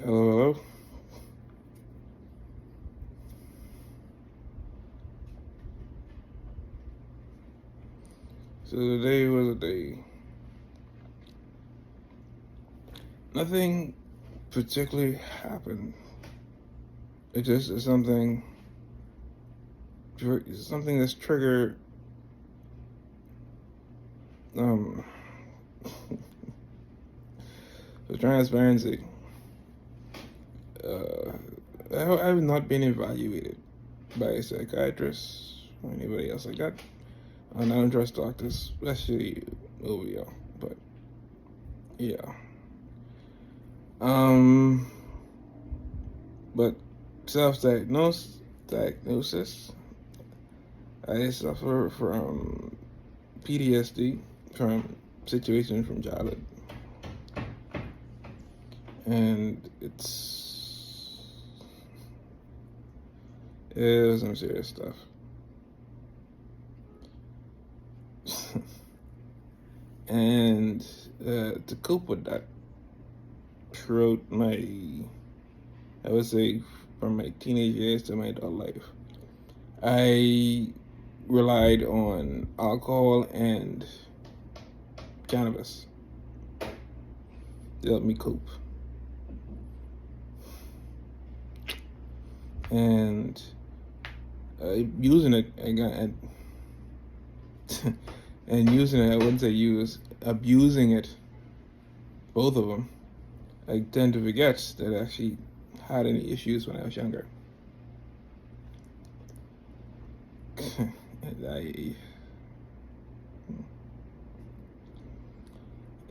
Hello. So today was a day. Nothing particularly happened. It just is something that's triggered um for transparency. Uh, I have not been evaluated by a psychiatrist or anybody else like that. I don't trust doctors, especially OVO. But yeah. Um, but diagnosis. I suffer from PTSD from situations from childhood, and it was some serious stuff. And to cope with that, throughout I would say, from my teenage years to my adult life, I relied on alcohol and cannabis to help me cope. And using it, and using it, I wouldn't say use, abusing it, both of them, I tend to forget that I actually had any issues when I was younger.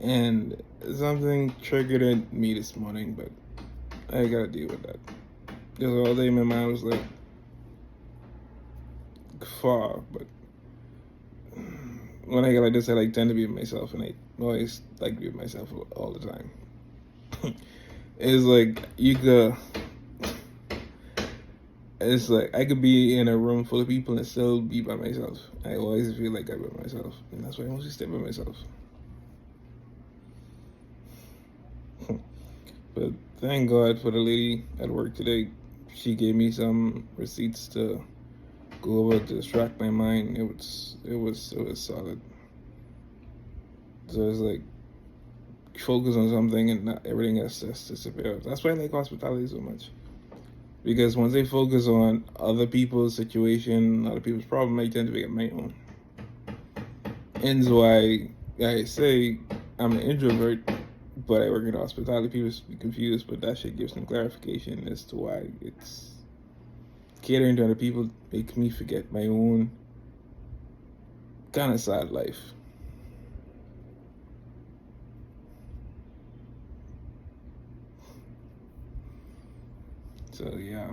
and, and something triggered in me this morning, but I gotta deal with that. Because all day my mind was like far, but when I get like this, I like tend to be with myself, and I always like to be with myself all the time. It's like you could. It's like I could be in a room full of people and still be by myself. I always feel like I'm by myself, and that's why I mostly stay by myself. But thank God for the lady at work today. She gave me some receipts to go over to distract my mind. It was solid. So it's like focus on something and not everything else just disappear. That's why I like hospitality so much. Because once they focus on other people's situation, other people's problem, I tend to forget my own. And so I say I'm an introvert, but I work in hospitality. People be confused, but that shit gives some clarification as to why it's catering to other people makes me forget my own kind of sad life. So yeah.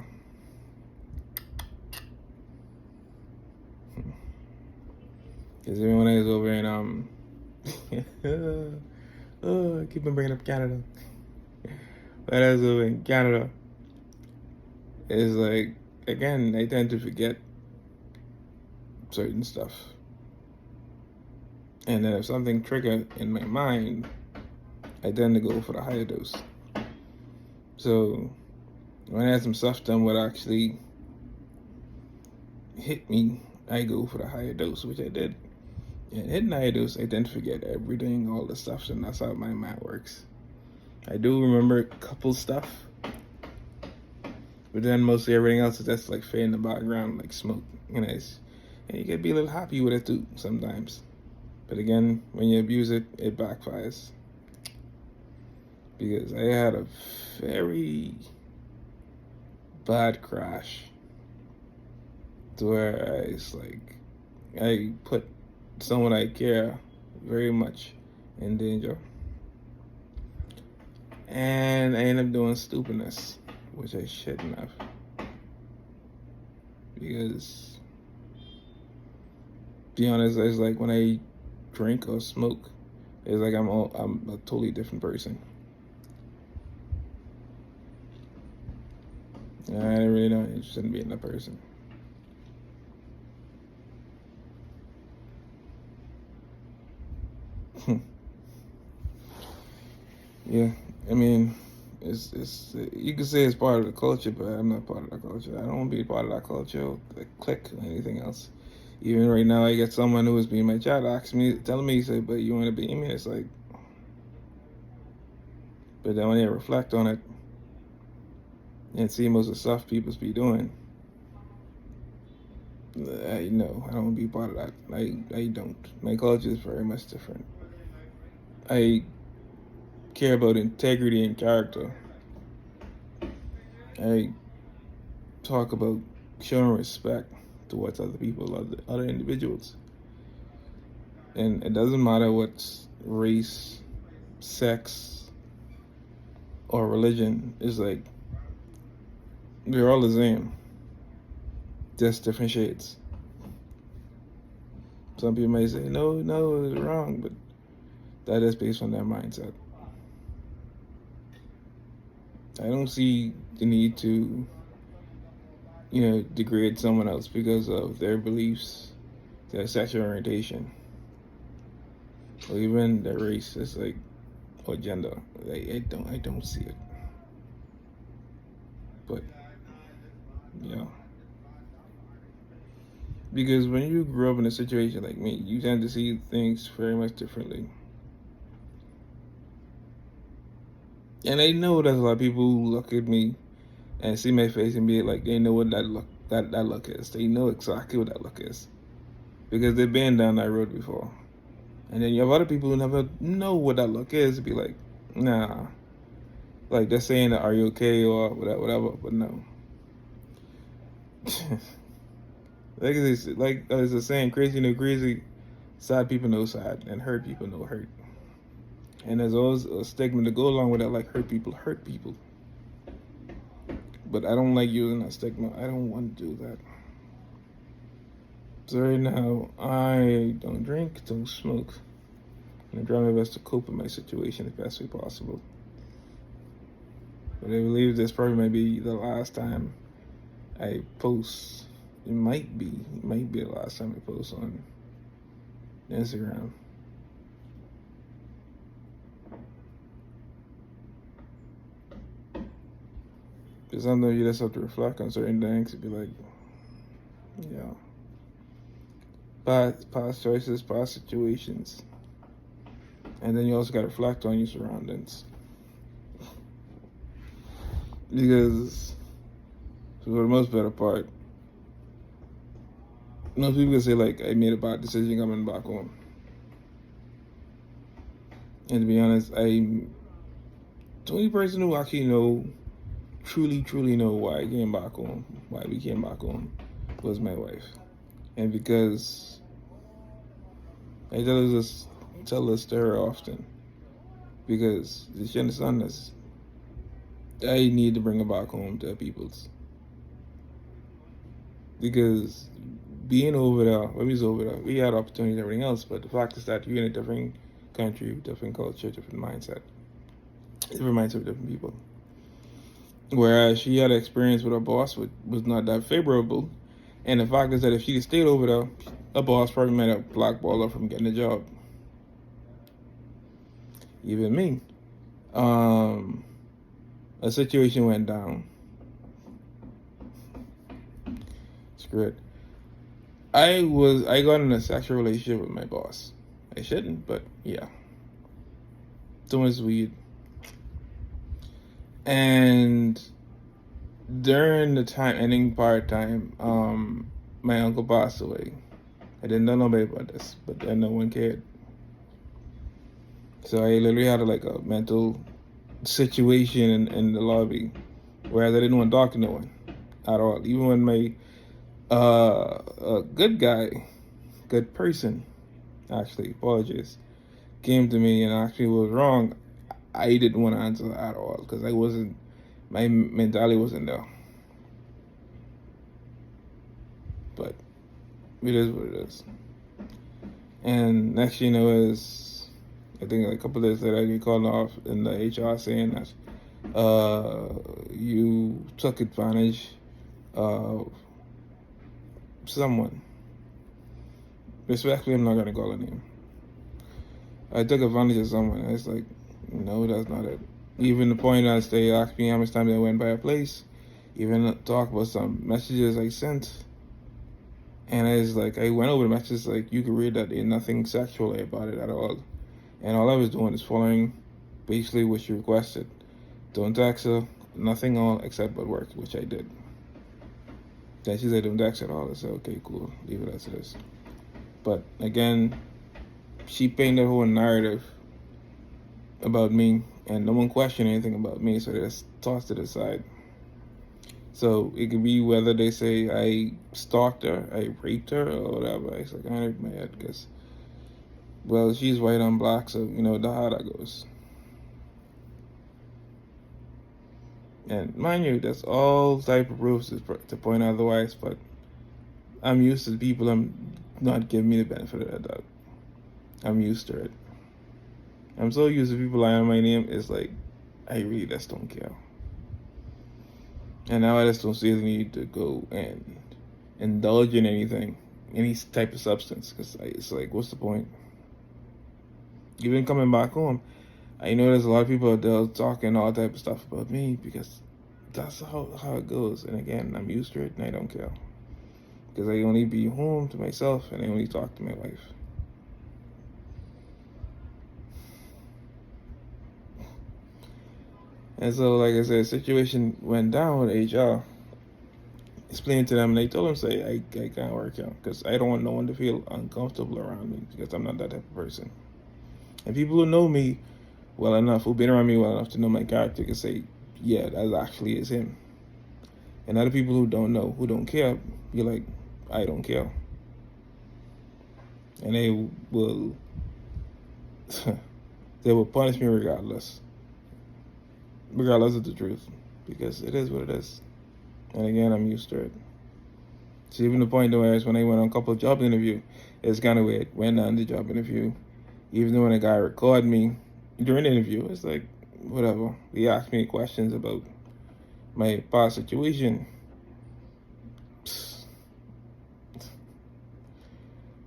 Because everyone is over in oh, I keep on bringing up Canada. But as over in Canada, it's like again I tend to forget certain stuff, and then if something trigger in my mind, I tend to go for the higher dose. So when I had some stuff done what actually hit me, I go for the higher dose, which I did. And hitting higher dose, I tend to forget everything, all the stuff, and that's how my mind works. I do remember a couple stuff, but then mostly everything else is just like fade in the background, like smoke. And you can be a little happy with it too sometimes. But again, when you abuse it, it backfires. Because I had a very bad crash to where I put someone I care very much in danger. And I ended up doing stupidness, which I shouldn't have. Because, to be honest, it's like when I drink or smoke, it's like I'm a totally different person. I really don't interested in being that person. Yeah, I mean, It's you can say it's part of the culture, but I'm not part of that culture. I don't want to be part of that culture, like click or anything else. Even right now, I get someone who was being my chat ask me, telling me, say, "But you want to be me?" It's like, but then when I reflect on it and see most of the stuff people be doing, I know I don't want to be part of that. I don't. My culture is very much different. I care about integrity and character. I talk about showing respect towards other people, other individuals. And it doesn't matter what race, sex, or religion is like. We're all the same, just different shades. Some people may say, no, it's wrong, but that is based on their mindset. I don't see the need to, degrade someone else because of their beliefs, their sexual orientation, or even their race. It's like, or gender. I don't see it. But yeah, because when you grew up in a situation like me, you tend to see things very much differently. And I know there's a lot of people who look at me and see my face and be like, they know what that look is. They know exactly what that look is because they've been down that road before. And then you have other people who never know what that look is. Be like, nah, like they're saying, "Are you okay?" or whatever. But no. Like as a saying, crazy know crazy, sad people know sad, and hurt people know hurt. And there's always a stigma to go along with that, like hurt people hurt people. But I don't like using that stigma. I don't want to do that. So right now, I don't drink, don't smoke. And I try my best to cope with my situation the best way possible. But I believe this probably might be the last time I post. It might be the last time I post on Instagram. Because sometimes you just have to reflect on certain things and be like, yeah. Past choices, past situations. And then you also got to reflect on your surroundings. Because, for the most better part, most people can say, like, I made a bad decision coming back home. And to be honest, I'm the only person who actually truly know why I came back home, why we came back home, was my wife. And because I tell this to her often, because she understands this, I need to bring her back home to her peoples. Because being over there, when we was over there, we had opportunities and everything else, but the fact is that you're in a different country, different culture, different mindset with different people. Whereas she had experience with her boss was not that favorable. And the fact is that if she stayed over there, her boss probably might have blackballed her from getting a job. Even me. A situation went down. Screw it. I got in a sexual relationship with my boss. I shouldn't, but yeah. So much weed. And during the ending part time, my uncle passed away. I didn't know nobody about this, but then no one cared. So I literally had a mental situation in the lobby, whereas I didn't want to talk to no one at all. Even when my a good guy, good person, actually, apologies, came to me and asked me what was wrong, I didn't want to answer at all because my mentality wasn't there. But it is what it is. And next thing you know is, I think a couple of days later I get called off in the HR saying that you took advantage of someone. Respectfully, I'm not gonna call a name. I took advantage of someone. And it's like, no, that's not it. Even the point as they asked me how much time I went by a place, even talk about some messages I sent. And it's like, I went over the messages, like, you could read that there's nothing sexual about it at all. And all I was doing is following basically what she requested. Don't text her, nothing all except but work, which I did. Then she said, don't text at all. I said, okay, cool, leave it as it is. But again, she painted a whole narrative about me, and no one questioned anything about me, so they just tossed it aside. So it could be whether they say I stalked her, I raped her, or whatever. It's like, I hurt my head because, well, she's white, I'm black, so you know how that goes. And mind you, that's all type of proofs to point otherwise, but I'm used to people not giving me the benefit of the doubt. I'm used to it. I'm so used to people lying on my name, it's like, I really just don't care. And now I just don't see the need to go and indulge in anything, any type of substance, because it's like, what's the point? Even coming back home, I know there's a lot of people out there talking all type of stuff about me because that's how it goes. And again, I'm used to it and I don't care. Because I only be home to myself and I only talk to my wife. And so, like I said, the situation went down with HR. Explained to them, and they told them, say, I can't work out because I don't want no one to feel uncomfortable around me because I'm not that type of person. And people who know me well enough, who've been around me well enough to know my character, can say, yeah, that actually is him. And other people who don't know, who don't care, be like, I don't care. And they will they will punish me regardless of the truth, because it is what it is. And again, I'm used to it. So even the point where when I went on a couple of job interview, it's kind of weird. Went on the job interview, even though when a guy recorded me during the interview, it's like, whatever. He asked me questions about my past situation.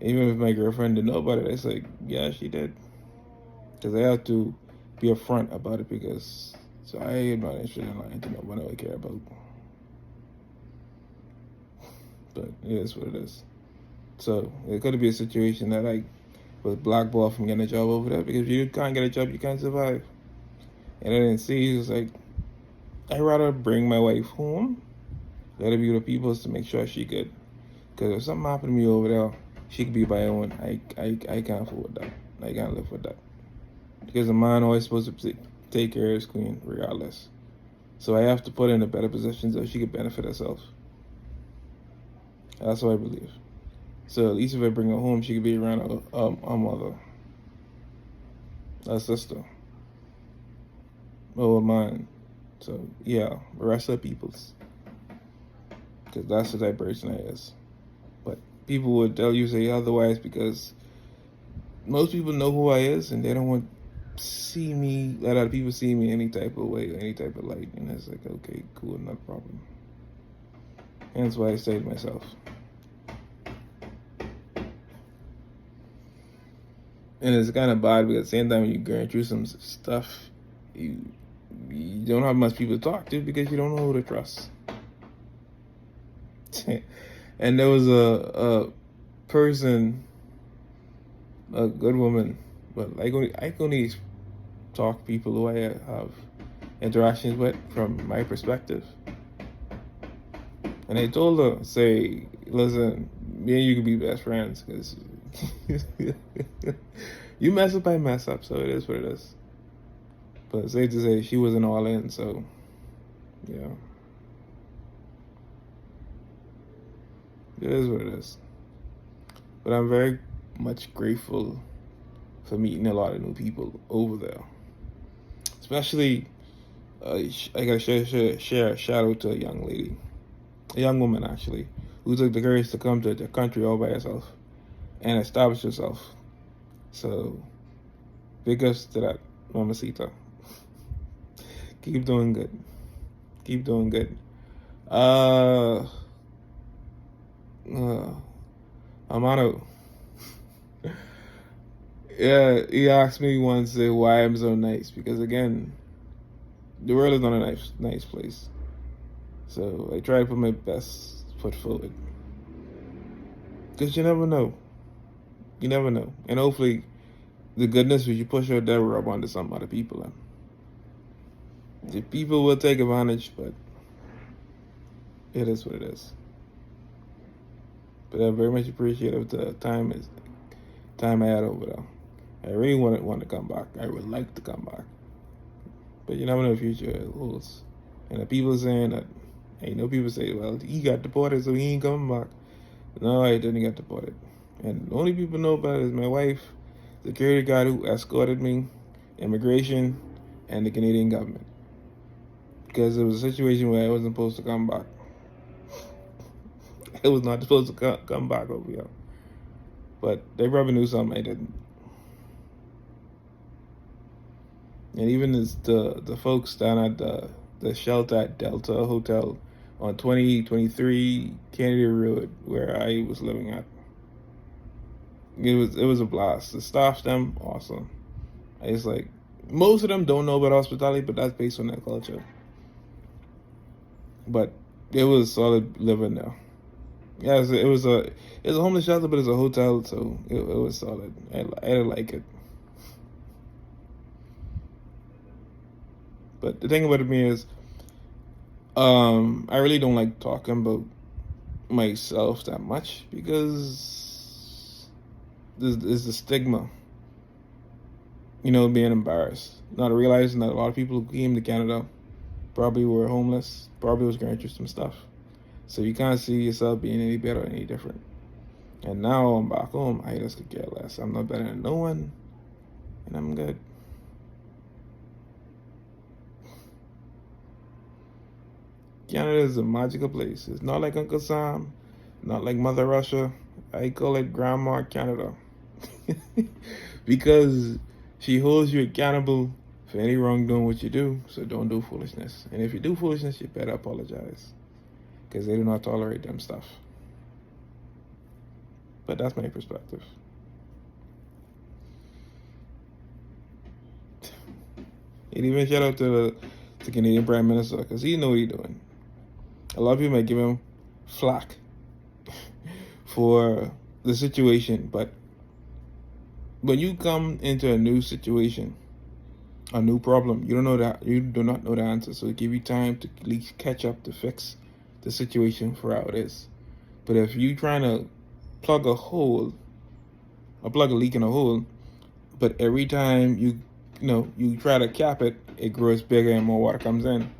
Even if my girlfriend didn't know about it, it's like, yeah, she did. Because I have to be upfront about it, because so I am not interested in lying to no one I care about. But it is what it is. So it could be a situation that I was blackballed from getting a job over there, because if you can't get a job, you can't survive. And I didn't see, it's like, I'd rather bring my wife home, let her be with the people to make sure she good. Because if something happened to me over there, she could be by her own. I can't afford that. I can't live with that. Because a man always supposed to take care of his queen, regardless. So I have to put her in a better position so she could benefit herself. That's what I believe. So at least if I bring her home, she could be around her mother, her sister, or mine. So yeah, the rest of the people's. Because that's the type of person I is. But people would tell you say otherwise, because most people know who I is and they don't want to let other people see me any type of way, any type of light. And it's like, okay, cool, not a problem. And that's why I say to myself. And it's kind of bad, because at the same time when you're going through some stuff, you don't have much people to talk to because you don't know who to trust. And there was a person, a good woman, but I can only talk to people who I have interactions with from my perspective. And I told her, say, listen, me and you can be best friends, because you mess up, I mess up, so it is what it is. But safe to say, she wasn't all in, so yeah. It is what it is. But I'm very much grateful for meeting a lot of new people over there. Especially, I gotta share a shout out to a young lady, a young woman actually, who took the courage to come to the country all by herself and establish herself. So, big ups to that, Mamacita. Keep doing good. Keep doing good. Amano. Yeah, he asked me once why I'm so nice, because again, The world is not a nice place. So I try to put my best foot forward. Because you never know. You never know. And hopefully the goodness which you push out there will rub onto some other people. And the people will take advantage, but it is what it is. But I very much appreciate the time I had over there. I really want to come back. I would like to come back. But you never know the future holds. And the people saying that, ain't no people say, well, he got deported, so he ain't coming back. No, I didn't get deported. And the only people know about it is my wife, the security guard who escorted me, immigration, and the Canadian government. Because it was a situation where I wasn't supposed to come back. I was not supposed to come back over here. But they probably knew something I didn't. And even the folks down at the shelter at Delta Hotel on 2023 Kennedy Road, where I was living at, it was a blast. The staff, them awesome. It's like most of them don't know about hospitality, but that's based on their culture. But it was solid living there. Yeah, it was a homeless shelter, but it's a hotel, so it was solid. I like it. But the thing about it is, I really don't like talking about myself that much because there's the stigma, being embarrassed, not realizing that a lot of people who came to Canada probably were homeless, probably was going through some stuff. So you can't see yourself being any better or any different. And now I'm back home, I just could care less. I'm not better than no one, and I'm good. Canada is a magical place. It's not like Uncle Sam, not like Mother Russia. I call it Grandma Canada. Because she holds you accountable for any wrongdoing what you do, so don't do foolishness. And if you do foolishness, you better apologize. Because they do not tolerate them stuff. But that's my perspective. And even shout out to the Canadian Prime Minister, because he know what he's doing. A lot of people might give him flack for the situation, but when you come into a new situation, a new problem, you do not know the answer. So it give you time to at least catch up to fix the situation for how it is. But if you trying to plug a leak in a hole, but every time you try to cap it, it grows bigger and more water comes in.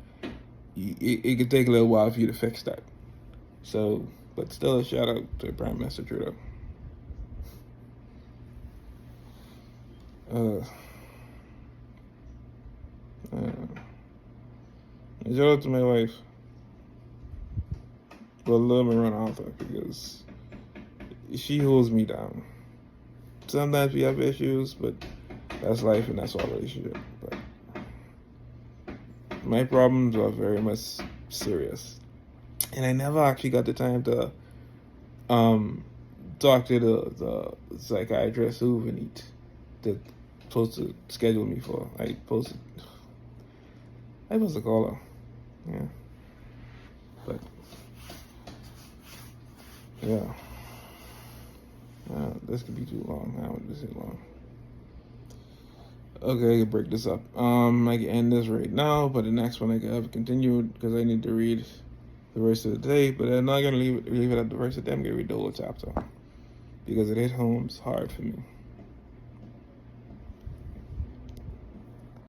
It could take a little while for you to fix that. So, but still a shout out to Prime Minister Trudeau. Shout out to my wife. Well, love me run out there because she holds me down. Sometimes we have issues, but that's life and that's all relationship. But my problems are very much serious, and I never actually got the time to talk to the psychiatrist who Vinit that supposed to schedule me for. I supposed to call her, yeah, but yeah, this could be too long. I don't want this too long. Okay, I can break this up. I can end this right now, but the next one I can have continued because I need to read the rest of the day. But I'm not gonna leave it at the rest of the day. I'm gonna read the whole chapter because it hit home hard for me.